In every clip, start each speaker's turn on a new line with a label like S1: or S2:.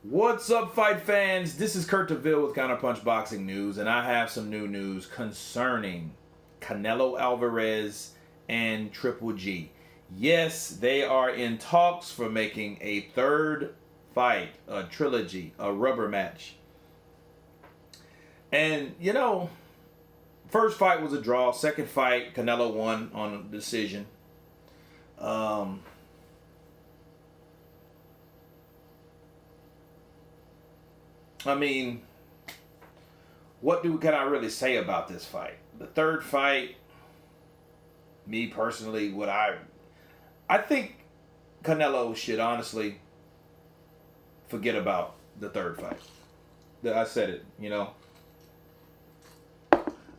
S1: What's up, fight fans? This is Kurt DeVille with Counterpunch Boxing News, and I have some new news concerning Canelo Alvarez and Triple G. Yes, they are in talks for making a third fight, a trilogy, a rubber match. And, you know, first fight was a draw. Second fight, Canelo won on a decision. I mean, what can I really say about this fight? The third fight, me personally, I think Canelo should honestly forget about the third fight. I said it, you know.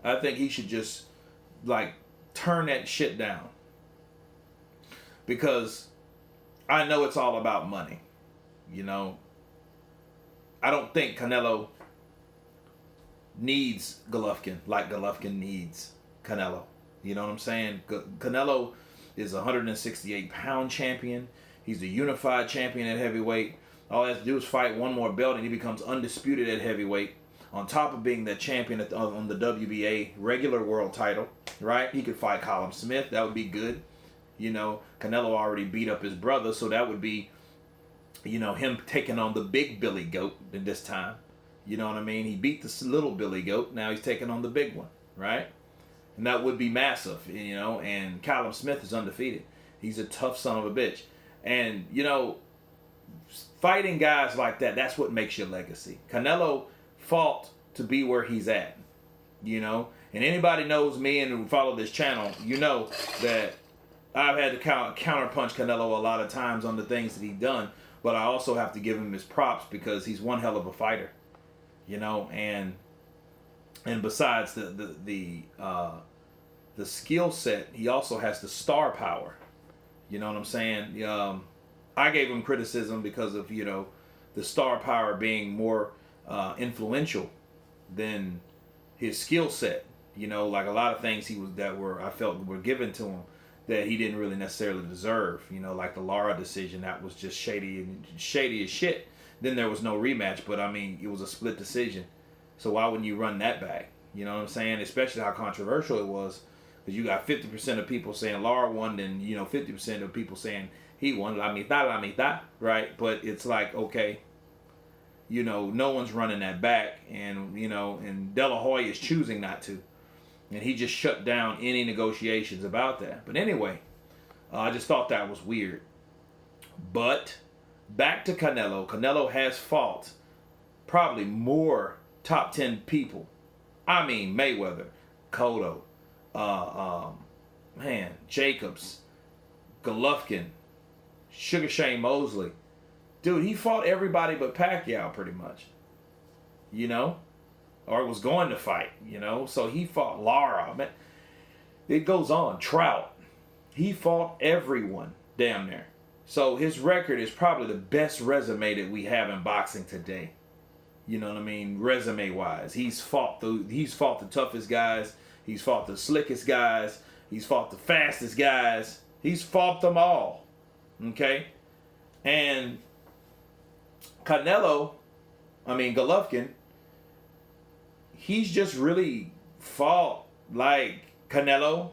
S1: I think he should just, turn that shit down. Because I know it's all about money, you know. I don't think Canelo needs Golovkin like Golovkin needs Canelo. You know what I'm saying? Canelo is a 168-pound champion. He's a unified champion at heavyweight. All he has to do is fight one more belt and he becomes undisputed at heavyweight. On top of being the champion on the WBA regular world title, right? He could fight Callum Smith. That would be good. You know, Canelo already beat up his brother, so that would be, you know, him taking on the big Billy Goat in this time. You know what I mean? He beat the little Billy Goat. Now he's taking on the big one, right? And that would be massive, you know. And Callum Smith is undefeated. He's a tough son of a bitch. And, you know, fighting guys like that, that's what makes your legacy. Canelo fought to be where he's at, you know. And anybody knows me and who follow this channel, you know that I've had to counterpunch Canelo a lot of times on the things that he's done. But I also have to give him his props because he's one hell of a fighter, you know. And besides the skill set, he also has the star power. You know what I'm saying? I gave him criticism because of, you know, the star power being more influential than his skill set. You know, like a lot of things I felt were given to him that he didn't really necessarily deserve, you know, like the Lara decision. That was just shady as shit. Then there was no rematch, but I mean, it was a split decision. So why wouldn't you run that back? You know what I'm saying? Especially how controversial it was, because you got 50% of people saying Lara won, and, you know, 50% of people saying he won. La mitad, right? But it's like, okay, you know, no one's running that back, and, you know, and De La Hoya is choosing not to. And he just shut down any negotiations about that. But anyway, I just thought that was weird. But back to Canelo. Canelo has fought probably more top 10 people. I mean, Mayweather, Cotto, Jacobs, Golovkin, Sugar Shane Mosley. Dude, he fought everybody but Pacquiao pretty much. You know? Or was going to fight, you know. So he fought Lara. Man, it goes on. Trout. He fought everyone damn near. So his record is probably the best resume that we have in boxing today. You know what I mean? Resume-wise. He's fought the toughest guys. He's fought the slickest guys. He's fought the fastest guys. He's fought them all. Okay? And Golovkin, he's just really fought like Canelo,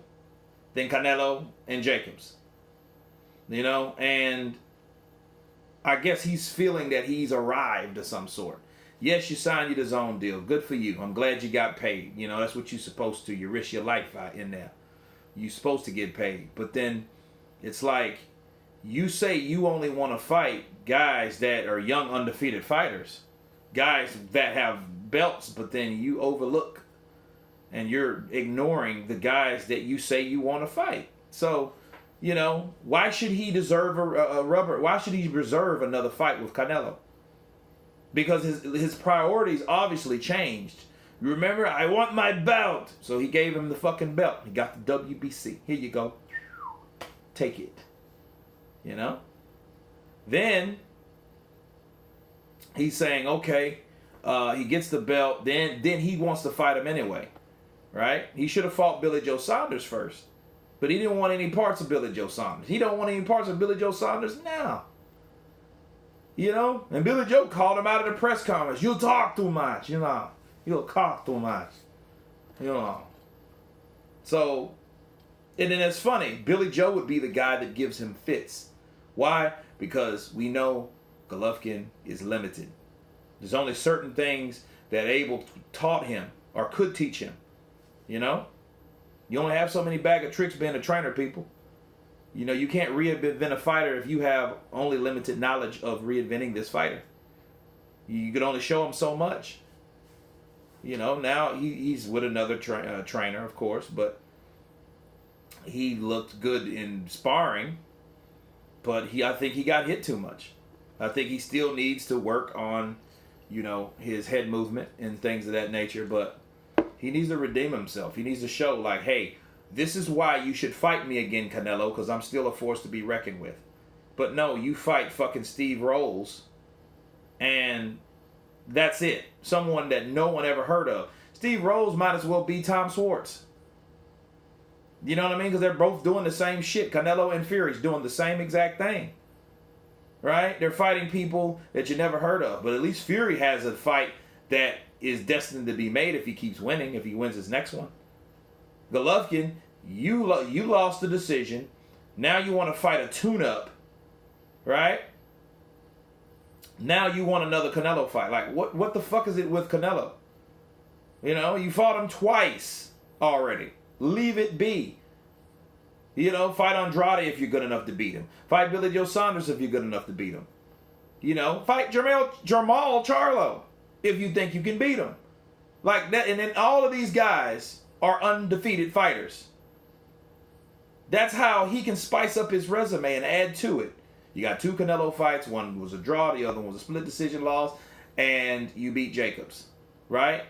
S1: then Canelo and Jacobs. You know, and I guess he's feeling that he's arrived of some sort. Yes, you signed your DAZN deal. Good for you. I'm glad you got paid. You know, that's what you're supposed to. You risk your life out in there. You're supposed to get paid. But then it's like you say you only want to fight guys that are young, undefeated fighters. Guys that have belts, but then you overlook and you're ignoring the guys that you say you want to fight. So, you know, why should he deserve why should he reserve another fight with Canelo? Because his priorities obviously changed. You remember, I want my belt. So he gave him the fucking belt. He got the WBC. Here you go. Take it. You know? Then he's saying, okay, he gets the belt, then he wants to fight him anyway, right? He should have fought Billy Joe Saunders first, but he didn't want any parts of Billy Joe Saunders. He don't want any parts of Billy Joe Saunders now. You know? And Billy Joe called him out at the press conference. You talk too much, you know. You talk too much. You know. So, and then it's funny. Billy Joe would be the guy that gives him fits. Why? Because we know Golovkin is limited. There's only certain things that Abel taught him or could teach him. You know? You only have so many bag of tricks being a trainer, people. You know, you can't reinvent a fighter if you have only limited knowledge of reinventing this fighter. You can only show him so much. You know, now he's with another trainer, of course, but he looked good in sparring, but I think he got hit too much. I think he still needs to work on, you know, his head movement and things of that nature, but he needs to redeem himself. He needs to show, like, hey, this is why you should fight me again, Canelo, because I'm still a force to be reckoned with. But no, you fight fucking Steve Rolls, and that's it. Someone that no one ever heard of. Steve Rolls might as well be Tom Schwartz. You know what I mean? Because they're both doing the same shit. Canelo and Fury's doing the same exact thing. Right? They're fighting people that you never heard of. But at least Fury has a fight that is destined to be made if he keeps winning, if he wins his next one. Golovkin, you lost the decision. Now you want to fight a tune-up, right? Now you want another Canelo fight. Like, what the fuck is it with Canelo? You know, you fought him twice already. Leave it be. You know, fight Andrade if you're good enough to beat him. Fight Billy Joe Saunders if you're good enough to beat him. You know, fight Jamal Charlo if you think you can beat him. Like that, and then all of these guys are undefeated fighters. That's how he can spice up his resume and add to it. You got 2 Canelo fights. One was a draw. The other one was a split decision loss. And you beat Jacobs. Right?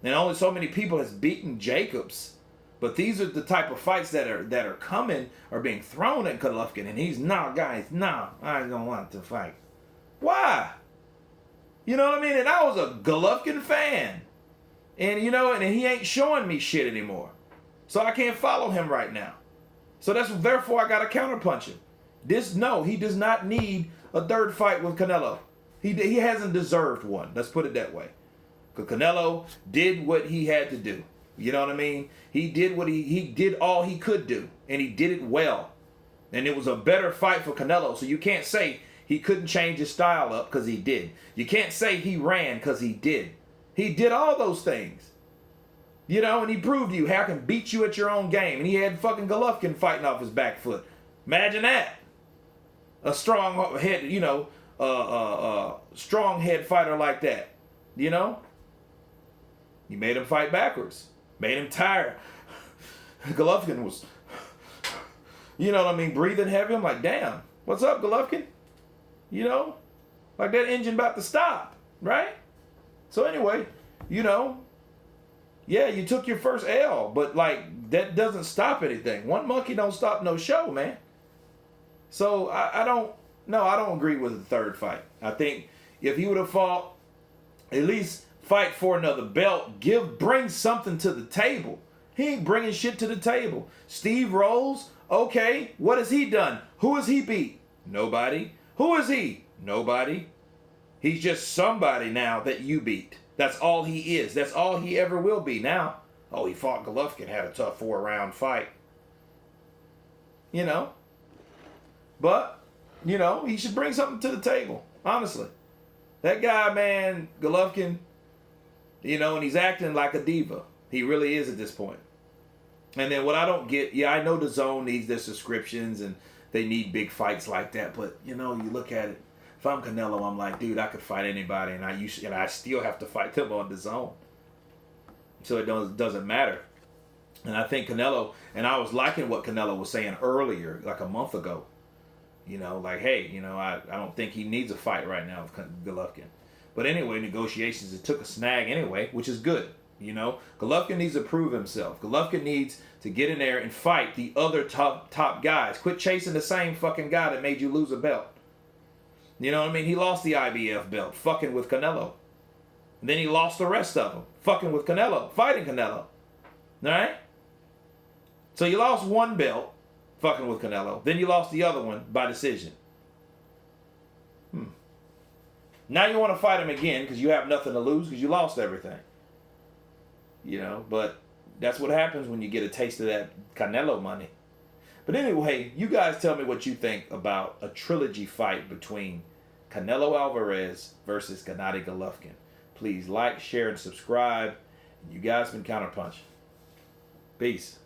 S1: And only so many people has beaten Jacobs. But these are the type of fights that are coming or being thrown at Golovkin. And he's, no, guys, no, I don't want to fight. Why? You know what I mean? And I was a Golovkin fan. And, you know, and he ain't showing me shit anymore. So I can't follow him right now. So therefore I got to counterpunch him. He does not need a third fight with Canelo. He hasn't deserved one. Let's put it that way. Because Canelo did what he had to do. You know what I mean? He did what he did all he could do. And he did it well. And it was a better fight for Canelo. So you can't say he couldn't change his style up because he did. You can't say he ran because he did. He did all those things. You know, and he proved to you how I can beat you at your own game. And he had fucking Golovkin fighting off his back foot. Imagine that. A strong head, you know, strong head fighter like that. You know? You made him fight backwards. Made him tired. Golovkin was, you know what I mean, breathing heavy. I'm like, damn, what's up, Golovkin? You know? Like that engine about to stop, right? So anyway, you know, yeah, you took your first L, but like that doesn't stop anything. One monkey don't stop no show, man. So I don't agree with the third fight. I think if he would have fought, at least fight for another belt, bring something to the table. He ain't bringing shit to the table. Steve Rolls, okay, what has he done? Who has he beat? Nobody. Who is he? Nobody. He's just somebody now that you beat. That's all he is. That's all he ever will be now. Oh, he fought Golovkin, had a tough 4-round fight. You know? But, you know, he should bring something to the table. Honestly. That guy, man, Golovkin, you know, and he's acting like a diva. He really is at this point. And then what I don't get, yeah, I know the zone needs their subscriptions and they need big fights like that. But, you know, you look at it. If I'm Canelo, I'm like, dude, I could fight anybody, and I still have to fight them on the zone. So it doesn't matter. And I think Canelo, and I was liking what Canelo was saying earlier, like a month ago. You know, like, hey, you know, I don't think he needs a fight right now with Golovkin. But anyway, negotiations, it took a snag anyway, which is good. You know, Golovkin needs to prove himself. Golovkin needs to get in there and fight the other top guys. Quit chasing the same fucking guy that made you lose a belt. You know what I mean? He lost the IBF belt, fucking with Canelo. And then he lost the rest of them, fucking with Canelo, fighting Canelo. All right? So you lost one belt, fucking with Canelo. Then you lost the other one by decision. Now you want to fight him again because you have nothing to lose because you lost everything. But that's what happens when you get a taste of that Canelo money. But anyway, you guys tell me what you think about a trilogy fight between Canelo Alvarez versus Gennady Golovkin. Please like, share, and subscribe. You guys been counterpunching. Peace.